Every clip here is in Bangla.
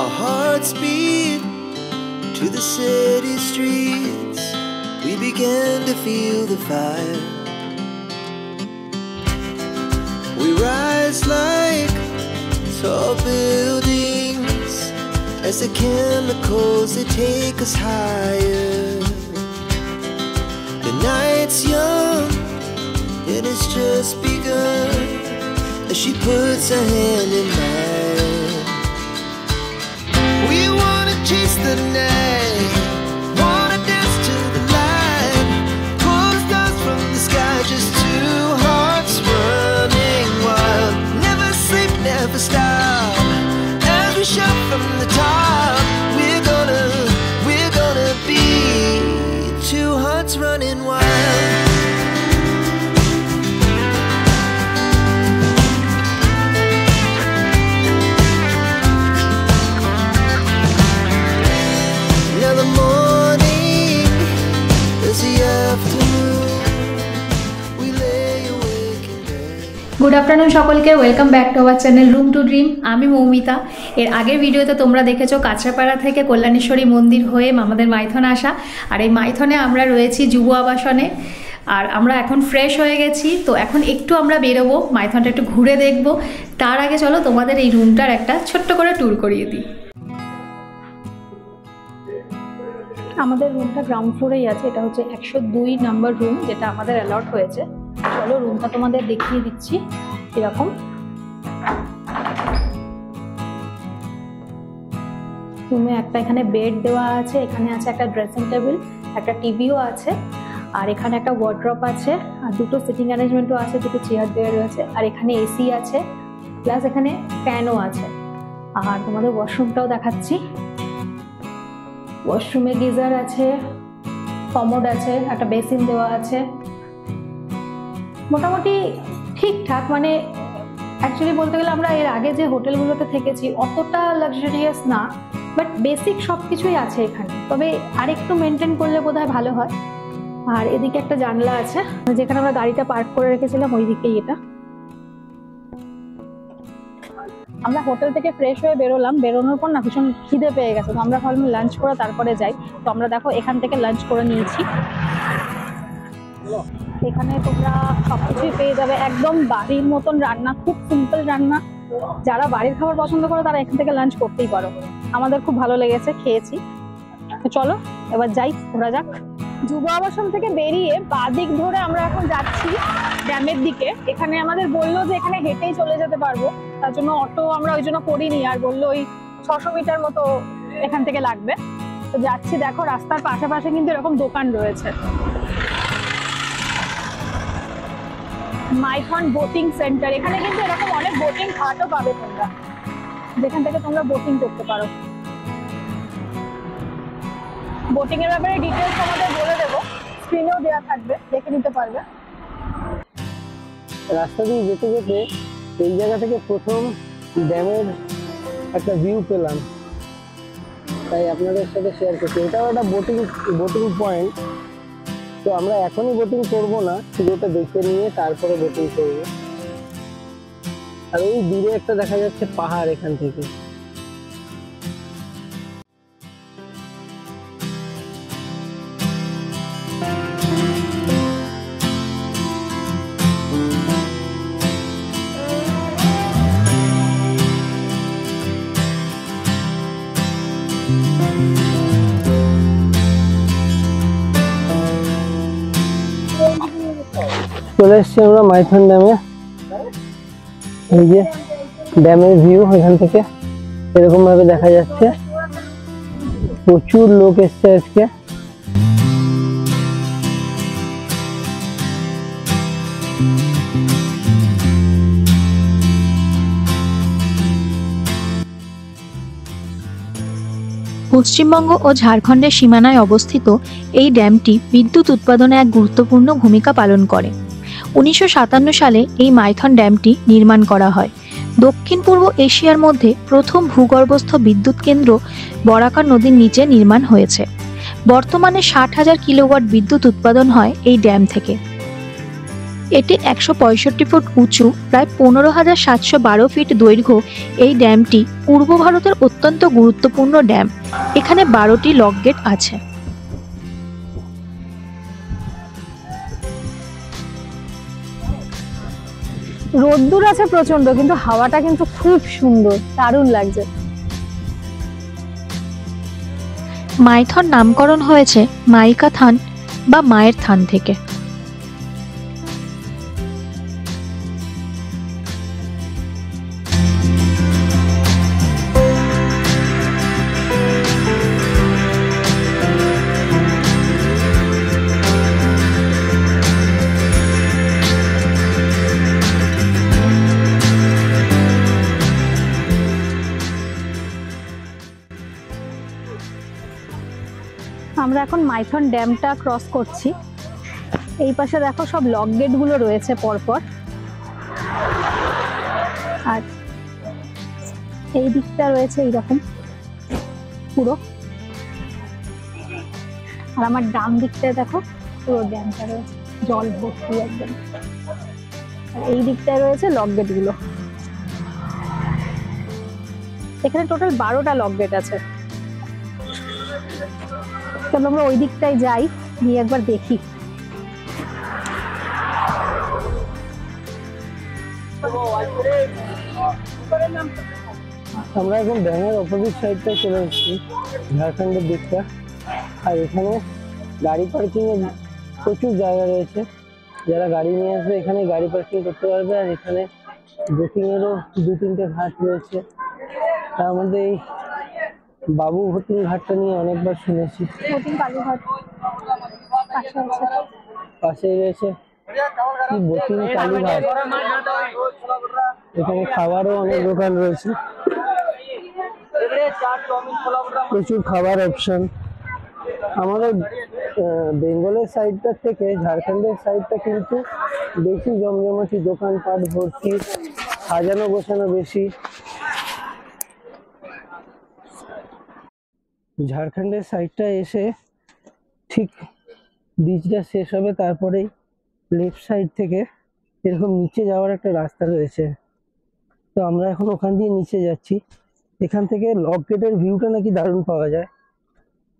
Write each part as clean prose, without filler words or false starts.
Our hearts beat to the city streets. We began to feel the fire. We rise like tall buildings as the chemicals, they take us higher. The night's young and it's just begun as she puts her hand in mine. We wanna chase the night, wanna dance to the light, pull the stars from the sky, just two hearts running wild. Never sleep, never stop, as we shout from the top. We're gonna be two hearts running wild. Now the morning is the afternoon. We lay awake in bed. Good afternoon সকলকে, welcome back to our channel room to dream. আমি মৌমিতা। এর আগের ভিডিওতে তোমরা দেখেছো কাঁচরাপাড়া থেকে কল্যাণেশ্বরী মন্দির হয়ে আমাদের মাইথন আসা, আর এই মাইথনে আমরা রয়েছি যুব আবাসনে। আর আমরা এখন ফ্রেশ হয়ে গেছি, তো এখন একটু আমরা বেরোবো, মাইথনটা একটু ঘুরে দেখবো। তার আগে চলো তোমাদের এই রুমটার একটা ছোট্ট করে ট্যুর করিয়ে দিই। আমাদের রুমটা গ্রাউন্ড ফ্লোরেই আছে, এটা হচ্ছে 102 নম্বর রুম, যেটা আমাদের অ্যালট হয়েছে। চলো রুমটা তোমাদের দেখিয়ে দিচ্ছি এরকম। রুমে একটা এখানে বেড দেওয়া আছে, এখানে আছে একটা ড্রেসিং টেবিল, একটা টিভিও আছে, আর এখানে একটা ওয়ার্ড্রপ আছে, আর দুটো সিটিং অ্যারেঞ্জমেন্টও আছে, দুটো চেয়ার দেওয়া রয়েছে, আর এখানে এসি আছে, প্লাস এখানে ফ্যানও আছে। আর তোমাদের ওয়াশরুমটাও দেখাচ্ছি। ওয়াশরুমে গিজার আছে, কমোড আছে, একটা বেসিন দেওয়া আছে। মোটামুটি ঠিকঠাক, মানে অ্যাকচুয়ালি বলতে গেলে আমরা এর আগে যে হোটেলগুলোতে থেকেছি অতটা লাক্সারিয়াস না, বাট বেসিক সব কিছুই আছে এখানে, তবে আরেকটু মেনটেন করলে বোধহয় ভালো হয়। আর এদিকে একটা জানলা আছে, যেখানে আমরা গাড়িটা পার্ক করে রেখেছিলাম ওই দিকেই এটা। আমরা হোটেল থেকে ফ্রেশ হয়ে বেরোলাম, বেরোনোর পর না ভীষণ খিদে পেয়ে গেছে, তো আমরা ভাবলাম লাঞ্চ করে তারপরে যাই। তো আমরা দেখো এখান থেকে লাঞ্চ করে নিয়েছি। এখানে তোমরা সবকিছুই পেয়ে যাবে, একদম বাড়ির মতন রান্না, খুব সিম্পল রান্না। যারা বাড়ির খাবার পছন্দ করে তারা এখান থেকে লাঞ্চ করতেই পারো। আমাদের খুব ভালো লেগেছে, খেয়েছি। তো চলো এবার যাই, ঘোরা যাক। যুব আবাসন থেকে বেরিয়ে বাদিক ধরে আমরা এখন যাচ্ছি ড্যামের দিকে। এখানে আমাদের বললো যে এখানে হেঁটেই চলে যেতে পারবো, তার জন্য অটো আমরা ওই জন্য করিনি, আর বললো ওই 600 মিটার মতো এখান থেকে লাগবে। তো যাচ্ছি, দেখো রাস্তার পাশাপাশি কিন্তু এরকম দোকান রয়েছে। মাইথন বোটিং সেন্টার, এখানে কিন্তু এরকম অনেক বোটিং ঘাটও পাবে তোমরা, যেখান থেকে তোমরা বোটিং করতে পারো। বোটিং এর ব্যাপারে ডিটেলস আমাদের বলে দেবো, স্ক্রিনেও দেওয়া থাকবে, দেখে নিতে পারবে। রাস্তা দিয়ে যেতে যেতে এই জায়গা থেকে প্রথম ড্যামের একটা ভিউ পেলাম, তাই আপনাদের সাথে শেয়ার করছি। এটাও একটা বোটিং পয়েন্ট। তো আমরা এখনই বোটিং করব না, পুরোটা দেখে নিয়ে তারপরে বোটিং করব। আর ওই দূরে একটা দেখা যাচ্ছে পাহাড়, এখান থেকে চলে এসছি আমরা মাইথন ড্যামে। এই যে ড্যামের ভিউ এখান থেকে এরকম ভাবে দেখা যাচ্ছে। প্রচুর লোক এসছে আজকে। পশ্চিমবঙ্গ ও ঝাড়খণ্ডের সীমানায় অবস্থিত এই ড্যামটি বিদ্যুৎ উৎপাদনে এক গুরুত্বপূর্ণ ভূমিকা পালন করে। 1957 সালে এই মাইথন ড্যামটি নির্মাণ করা হয়। দক্ষিণ পূর্ব এশিয়ার মধ্যে প্রথম ভূগর্ভস্থ বিদ্যুৎ কেন্দ্র বরাকর নদীর নিচে নির্মাণ হয়েছে। বর্তমানে 60,000 কিলোওয়াট বিদ্যুৎ উৎপাদন হয় এই ড্যাম থেকে। এটি 165 ফুট উঁচু, প্রায় 15,712 ফিট দৈর্ঘ্য। এই ড্যামটি পূর্ব ভারতের অত্যন্ত গুরুত্বপূর্ণ ড্যাম। এখানে 12টি লক গেট আছে। রোদ্দুর আছে প্রচন্ড, কিন্তু হাওয়াটা কিন্তু খুব সুন্দর, দারুণ লাগছে। মাইথন নামকরণ হয়েছে মাইকা থান বা মায়ের থান থেকে। আমরা এখন মাইথন ড্যামটা ক্রস করছি। এই পাশে দেখো সব লক গেট গুলো রয়েছে পরপর, আর এই দিকটা রয়েছে এইরকম পুরো। আর আমার ডান দিকটায় দেখো পুরো ড্যামটা রয়েছে, জল ভর্তি একদম। আর এই দিকটায় রয়েছে লক গেট গুলো। এখানে টোটাল 12টা লক গেট আছে। চলো আমরা ওই দিকটায় যাই, গিয়ে একবার দেখি। আমরা এখন ড্যামের অপোজিট সাইডটা চলে এসেছি, ঝাড়খণ্ডের দিকটা। আর এখানে গাড়ি পার্কিং এর প্রচুর জায়গা রয়েছে। যারা গাড়ি নিয়ে আসবে এখানে গাড়ি পার্কিং করতে পারবে। আর এখানে বোটিং এরও 2-3টে ঘাট রয়েছে। তার মধ্যে এই বাবু বোটিং ঘাটটা নিয়ে অনেকবার শুনেছি। বোটিং কালীঘাট পাশে আছে, পাশেই রয়েছে বোটিং কালীঘাট। এখানে খাবারও অনেক দোকান রয়েছে, প্রচুর খাবার অপশন। আমাদের বেঙ্গলের সাইডটার থেকে ঝাড়খণ্ডের সাইডটা কিন্তু বেশি জমজমাটি, দোকানপাট ভর্তি, সাজানো গোছানো বেশি। ঝাড়খণ্ডের সাইডটা এসে ঠিক ব্রিজটা শেষ হবে, তারপরেই লেফট সাইড থেকে এরকম নিচে যাওয়ার একটা রাস্তা রয়েছে। তো আমরা এখন ওখান দিয়ে নিচে যাচ্ছি। এখান থেকে লক গেটের ভিউটা নাকি দারুণ পাওয়া যায়।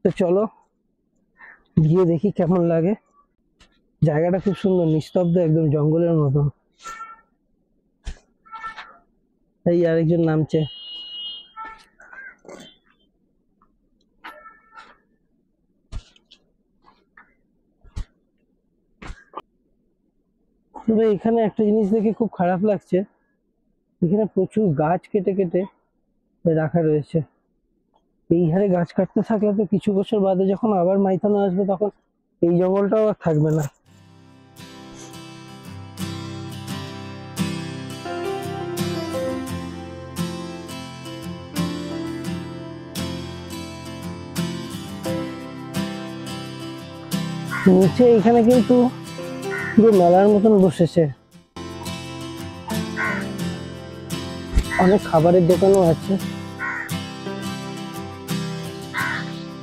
তো চলো গিয়ে দেখি কেমন লাগে। জায়গাটা খুব সুন্দর, নিস্তব্ধ, একদম জঙ্গলের মতো। এই আরেকজন নামছে। তবে এখানে একটা জিনিস দেখে খুব খারাপ লাগছে, এখানে প্রচুর গাছ কেটে কেটে রাখা রয়েছে। এই হারে গাছ কাটতে থাকলে তো কিছু বছর বাদে যখন আবার মাইথনে আসবে তখন এই জঙ্গলটাও আর থাকবে না। নিচে এখানে কিন্তু পুরো মেলার মতন বসেছে, অনেক খাবারের দোকানও আছে,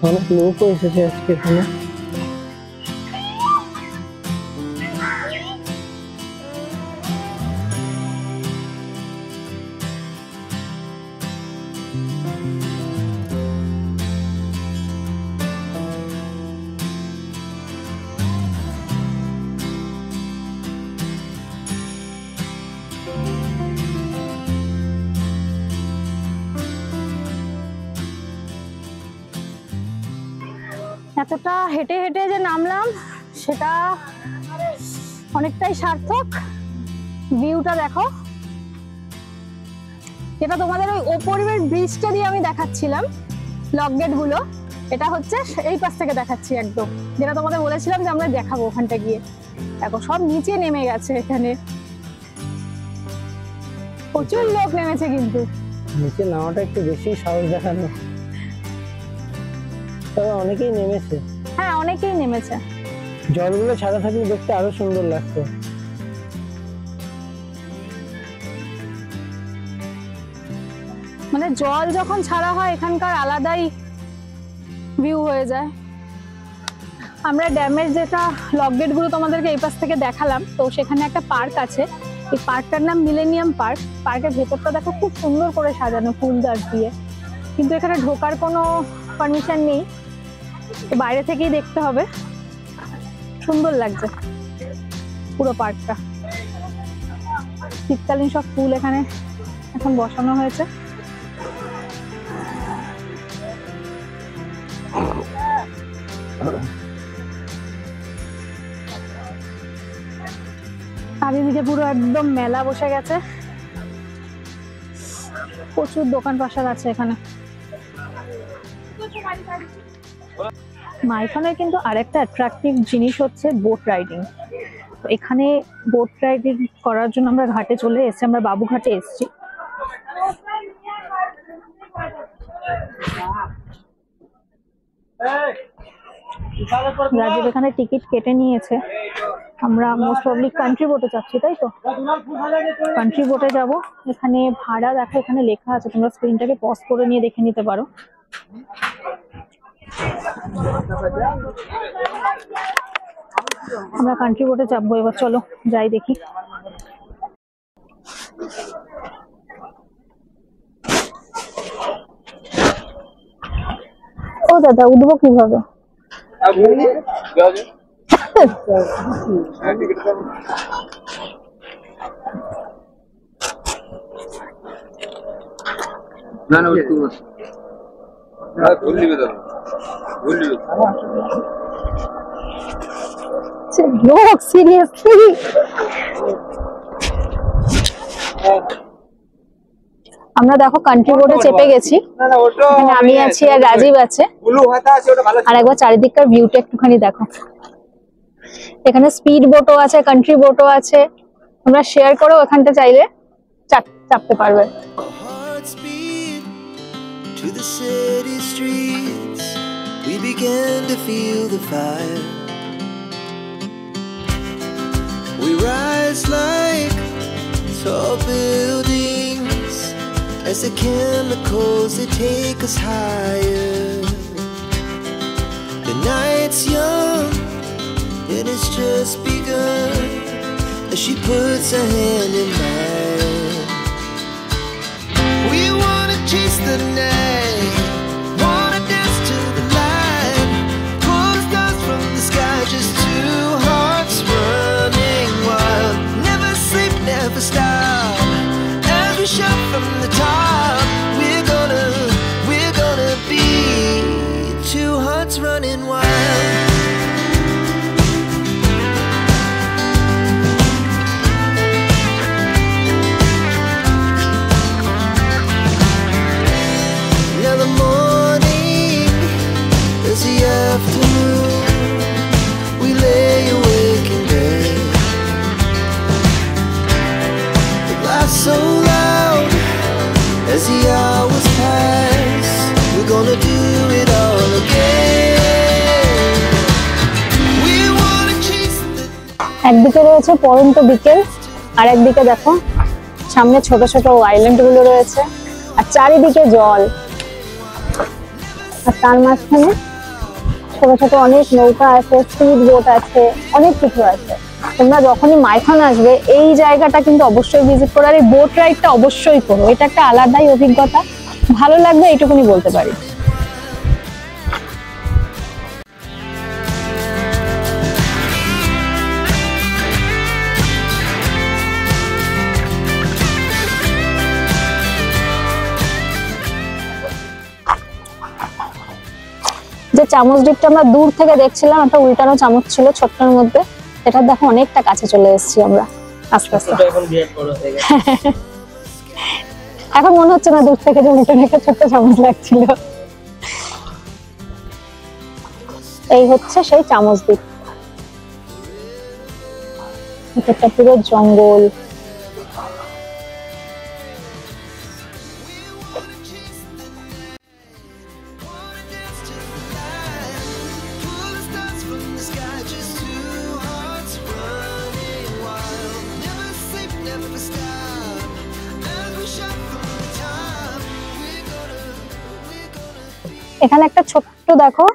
অনেক লোকও এসেছে আজকে এখানে। এতটা হেঁটে হেঁটে যে নামলাম সেটা অনেকটাই সার্থক। ভিউটা দেখো, যেটা তোমাদের ওই ওপরের ব্রিজটা দিয়ে আমি দেখাচ্ছিলাম লক গেট গুলো, এটা হচ্ছে এই পাশ থেকে দেখাচ্ছি একদম, যেটা তোমাদের বলেছিলাম যে আমরা দেখাবো ওখানটা গিয়ে। দেখো সব নিচে নেমে গেছে, এখানে প্রচুর লোক নেমেছে। কিন্তু নিচে নামাটা একটু বেশি সাহস দেখানো, তবে অনেকেই নেমেছে। হ্যাঁ, অনেকেই নেমেছে। জলগুলো ছাড়া থাকলে দেখতে আরো সুন্দর লাগতো। মানে জল যখন ছাড়া হয় এখানকার আলাদাই ভিউ হয়ে যায়। আমরা ড্যামের যেটা লক গেট গুলো তোমাদেরকে এই পাশ থেকে দেখালাম, তো সেখানে একটা পার্ক আছে। এই পার্কটার নাম মিলেনিয়াম পার্ক। পার্কের ভেতরটা দেখো খুব সুন্দর করে সাজানো ফুল গাছ দিয়ে, কিন্তু এখানে ঢোকার কোনো পারমিশন নেই, তো বাইরে থেকেই দেখতে হবে। সুন্দর লাগছে পুরো পার্কটা। শীতকালীন সব ফুল এখানে এখন বসানো হয়েছে। চারিদিকে পুরো একদম মেলা বসে গেছে, প্রচুর দোকান পাশার আছে এখানে। মাইথনের কিন্তু আরেকটা অ্যাট্রাকটিভ জিনিস হচ্ছে বোট রাইডিং। এখানে বোট রাইডিং করার জন্য আমরা ঘাটে চলে এসেছি, আমরা বাবুঘাটে এসেছি। রাজীব এখানে টিকিট কেটে নিয়েছে। আমরা মোস্ট প্রবলি কান্ট্রি বোটে যাচ্ছি, তাই তো? কান্ট্রি বোটে যাব। এখানে ভাড়া দেখো, এখানে লেখা আছে, তোমরা স্ক্রিনটাকে পজ করে নিয়ে দেখে নিতে পারো। আমরা কান্ট্রি বোটে চাপবো এবার, চলো যাই দেখি। ও দাদা, উঠবো কিভাবে? না না, লোক সিরিয়াসলি আমরা দেখো কান্ট্রি বোর্ডে চেপে গেছি। এখানে আমি আছি আর রাজীব আছে। আর একবার চারিদিককার ভিউটা একটুখানি দেখো। এখানে স্পিড বোটও আছে, কান্ট্রি বোটও আছে। তোমরা শেয়ার করো, এখানটা চাইলে চাপতে পারবে। To the city streets, we began to feel the fire. We rise like tall buildings as the chemicals, they take us higher. The night's young and it's just begun as she puts her hand in mine. We wanna chase the night, wanna dance to the light, pull the stars from the sky, just two hearts running wild. Never sleep, never stop, as we shout from the top. We're gonna be two hearts running wild. Afternoon, we lay awake in bed. The laugh so loud as the hours pass. We're gonna do it all again. We wanna chase the একদিকে রয়েছে পড়ন্ত বিকেল, আর একদিকে দেখো সামনে ছোট ছোট আইল্যান্ড গুলো রয়েছে, আর চারিদিকে জল, আর তার মাঝখানে ছোট ছোট অনেক নৌকা আছে, স্পিড বোট আছে, অনেক কিছু আছে। তোমরা যখনই মাইথন আসবে এই জায়গাটা কিন্তু অবশ্যই ভিজিট করো, আর এই বোট রাইডটা অবশ্যই করো। এটা একটা আলাদাই অভিজ্ঞতা, ভালো লাগবে এইটুকুনি বলতে পারি। যে চামচ ডিপটা আমরা দূর থেকে দেখছিলাম, একটা উল্টানো চামচ ছিল ছোট্টর মধ্যে, এটা দেখো অনেকটা কাছে চলে এসেছি আমরা আস্তে আস্তে। এখন মনে হচ্ছে না দূর থেকে যে উল্টানো একটা ছোট্ট চামচ লাগছিল। এই হচ্ছে সেই চামচ দ্বীপ। এটা পুরো জঙ্গল। এখানে একটা ছোট্ট দেখো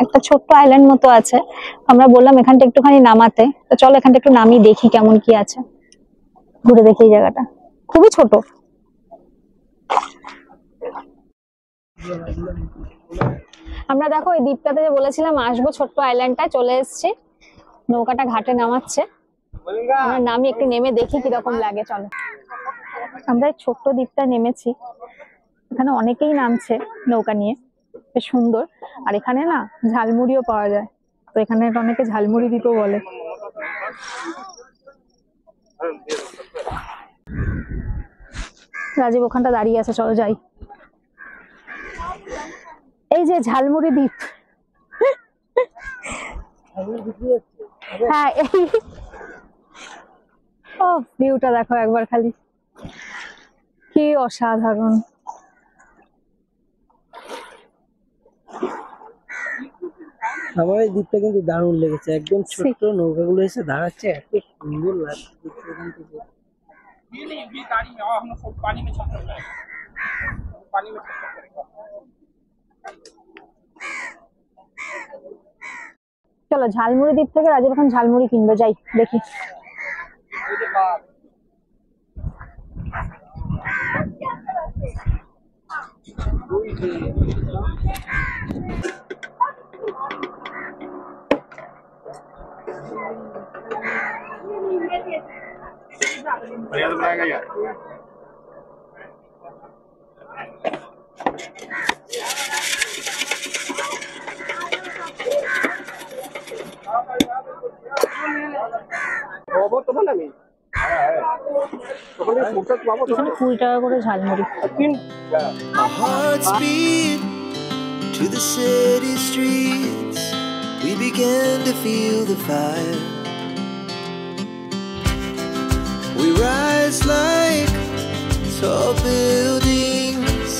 একটা ছোট্ট আইল্যান্ড মতো আছে। আমরা বললাম এখানটা একটুখানি নামাতে, তো চলো এখানটা একটু নামিয়ে দেখি কেমন কি আছে, ঘুরে দেখি এই জায়গাটা। খুবই ছোট। আমরা দেখো এই দ্বীপটাতে যে বলেছিলাম আসবো, ছোট্ট আইল্যান্ডটা চলে এসেছি। নৌকাটা ঘাটে নামাচ্ছে, আমরা নামি একটু নেমে দেখি কিরকম লাগে। চলো, আমরা এই ছোট্ট দ্বীপটা নেমেছি। এখানে অনেকেই নামছে নৌকা নিয়ে, বেশ সুন্দর। আর এখানে না ঝালমুড়িও পাওয়া যায়, তো এখানে অনেকে ঝালমুড়ি দিতেও বলে। রাজীব ওখানটা দাঁড়িয়ে আছে, চলো যাই। এই যে ঝালমুড়ি দ্বীপ। হ্যাঁ, এই ও ভিউটা দেখো একবার খালি, কি অসাধারণ। আমার এই দ্বীপটা কিন্তু দারুণ লেগেছে, একদম ছোট্ট নৌকাগুলো এসে দাঁড়াচ্ছে, এত সুন্দর লাগছে এখান থেকে। চলো ঝালমুড়ি দ্বীপ থেকে রাজীব এখন ঝালমুড়ি কিনবে, যাই দেখি। এখানে 20 টাকা করে jhalmuri. Our hearts beat to the city streets. We began to feel the fire. We rise like tall buildings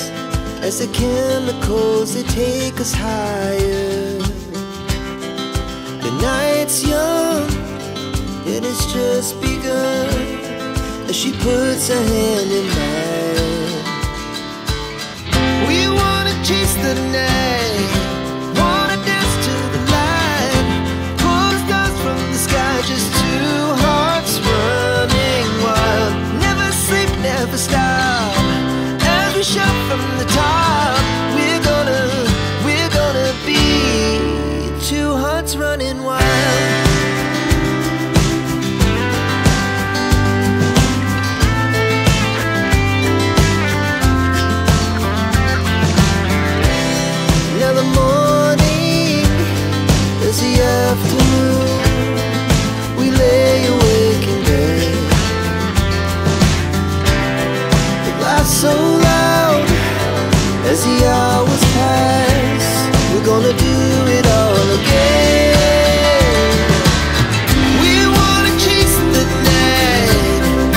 as the chemicals they take us higher. The night's young and it's just begun as she puts her hand in mine. We wanna chase the night, wanna dance to the light, pull stars from the sky, just two hearts running wild. Never sleep, never stop, as we shout from the top. We're gonna be two hearts running wild. Now the morning is the afternoon. We lay awake in bed. The laugh so loud as the hours pass. We're gonna do it all again. We wanna chase the night,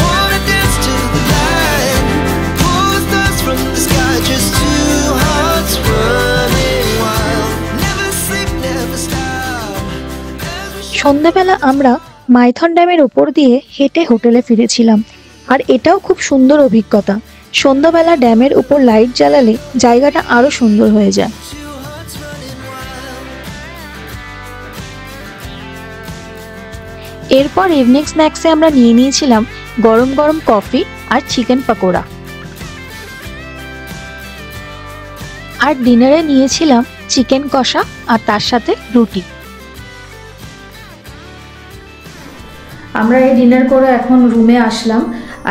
wanna dance to the light, pull stars from the sky, just two hearts running wild. Never sleep, never stop. সন্ধ্যাবেলা আমরা মাইথন ড্যামের উপর দিয়ে হেঁটে হোটেলে ফিরেছিলাম, আর এটাও খুব সুন্দর অভিজ্ঞতা। সন্ধ্যাবেলা ড্যামের উপর লাইট জ্বালালে জায়গাটা আরো সুন্দর হয়ে যায়। Two hearts running wild. এরপর ইভিনিং স্ন্যাক্সে আমরা নিয়ে নিয়েছিলাম গরম গরম কফি আর চিকেন পকোড়া, আর ডিনারে নিয়েছিলাম চিকেন কষা আর তার সাথে রুটি। আমরা এই ডিনার করে এখন রুমে আসলাম।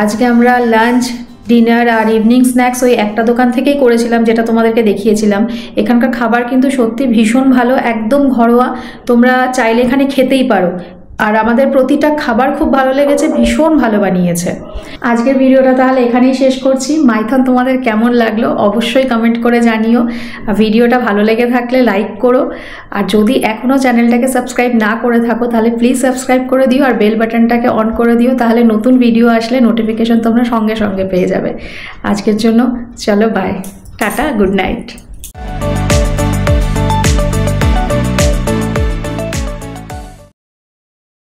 আজকে আমরা লাঞ্চ, ডিনার আর ইভিনিং স্ন্যাক্স ওই একটা দোকান থেকেই করেছিলাম, যেটা তোমাদেরকে দেখিয়েছিলাম। এখানকার খাবার কিন্তু সত্যি ভীষণ ভালো, একদম ঘরোয়া, তোমরা চাইলে এখানে খেতেই পারো। আর আমাদের প্রতিটা খাবার খুব ভালো লেগেছে, ভীষণ ভালো বানিয়েছে। আজকের ভিডিওটা তাহলে এখানেই শেষ করছি। মাইথন তোমাদের কেমন লাগলো অবশ্যই কমেন্ট করে জানিও। আর ভিডিওটা ভালো লেগে থাকলে লাইক করো, আর যদি এখনও চ্যানেলটাকে সাবস্ক্রাইব না করে থাকো তাহলে প্লিজ সাবস্ক্রাইব করে দিও, আর বেল বাটনটাকে অন করে দিও, তাহলে নতুন ভিডিও আসলে নোটিফিকেশন তোমরা সঙ্গে সঙ্গে পেয়ে যাবে। আজকের জন্য চলো বাই, টাটা, গুড নাইট।